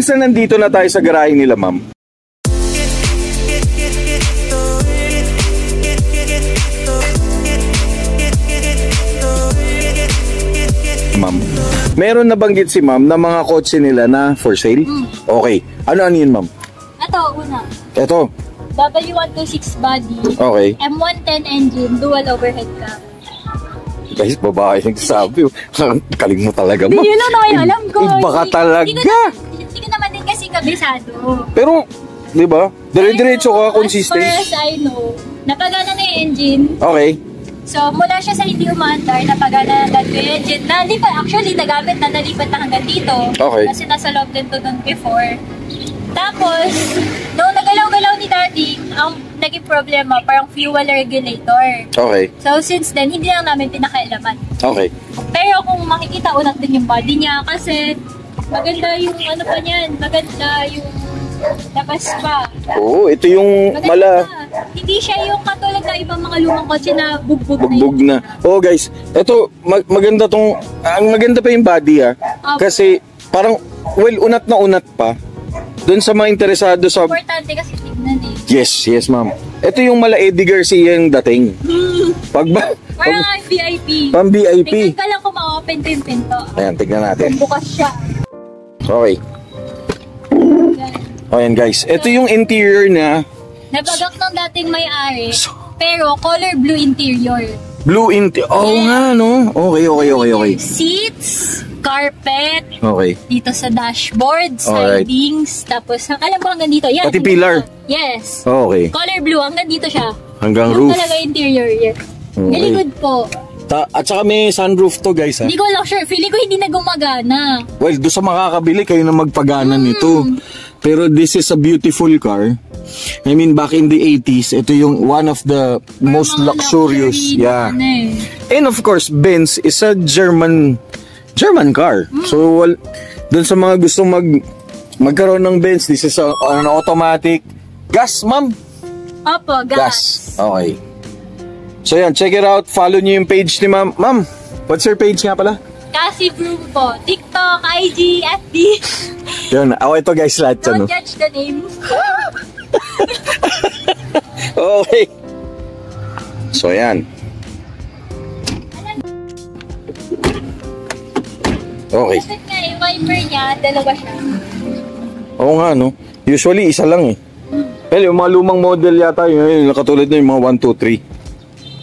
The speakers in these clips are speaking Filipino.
since na nandito na tayo sa garahe nila, ma'am, meron nabanggit si ma'am na mga kotse nila na for sale? Okay. Ano yun, ma'am? Ito, una. Ito. W126 body. Okay. M110 engine, dual overhead cam. Guys, babae yung sabi. Kaling mo talaga, ma'am. Hindi yun lang naman alam ko. Baka talaga. Hindi ko naman din kasi kabisado. Pero, di ba? Dire-diretso ka, consistent. As far as I know, napagana na yung engine. Okay. So, mula siya sa hindi umaandar, napagana na yung engine. Actually, nagamit na, nalipat na hanggang dito. Okay. Kasi nasa loob din to dun before. Tapos, nung nagalaw-galaw ni Daddy, ang naging problema, parang fuel regulator. Okay. So, since then, hindi lang namin pinakailaman. Okay. Pero kung makikita, unat din yung body niya kasi maganda yung ano pa niyan, maganda yung labas pa. Oo, ito yung maganda hindi siya yung katulad na ibang mga lumang kotse na bugbog na. Oh guys, ito maganda tong, ang maganda pa yung body kasi parang, well, unat na unat pa. Doon sa mga interesado sa... Importante kasi tignan eh. Yes, ma'am. Ito yung mala Eddie Garcia yung dating. Parang VIP. Pang VIP. Tignan ka lang kung ma-open ko yung pinto. Ayan, tignan natin. Kung bukas siya. Okay. Ayan guys, ito yung interior na... Nabagak ng dating may-ari, pero color blue interior. Blue interior? Oo nga, no? Okay. Seats, carpet, okay. Dito sa dashboard, slidings, tapos alam mo hanggang dito. Yan, pati pillar? Yes. Okay. Color blue, hanggang dito siya. Hanggang yung roof? Talaga interior, yes. Okay. Very good po. At saka may sunroof to guys Hindi ko lang sure, feeling ko hindi na gumagana. Well, doon sa makakabili, kayo na magpagana nito. Pero this is a beautiful car. I mean, back in the 80s, ito yung one of the most luxurious. Yeah. And of course, Benz is a German car. So, dun sa mga gustong magkaroon ng Benz, this is an automatic. Gas, ma'am? Opo, gas. Okay. So yan, check it out. Follow nyo yung page ni ma'am. Ma'am, what's your page nga pala? Cassie Broom po. TikTok, IG, FB. Yun, ito guys lahat. Don't judge the name. Okay. So yan. Okay. Kasi nga, yung wiper niya, dalawa siya. Oo nga, no? Usually, isa lang eh. Well, yung mga lumang model yata, yung katulad na yung mga 123.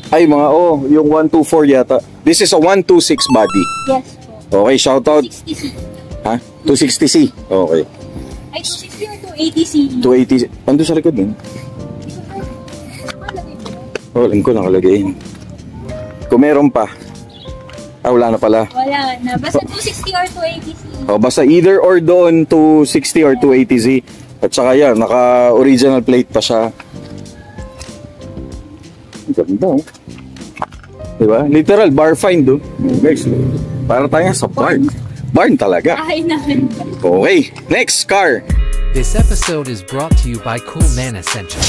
Ay, yung 124 yata. This is a 126 body. Yes po. Okay, shoutout. 260C. Ha? 260C. Okay. Ay, 260 or 280C? 280. Ando sa likod din. Oh, alam ko nakalagay. Kung meron pa. Wala na pala. Wala na. Basta 260 or 280C. Oh, basta either or doon 260 or 280Z. At saka yan, naka-original plate pa siya. Ganda, oh. Diba? Literal, bar find, oh. Guys, para tayo sa barn. Barn talaga. Ay, naman. Okay, next car. This episode is brought to you by Cool Man Essentials.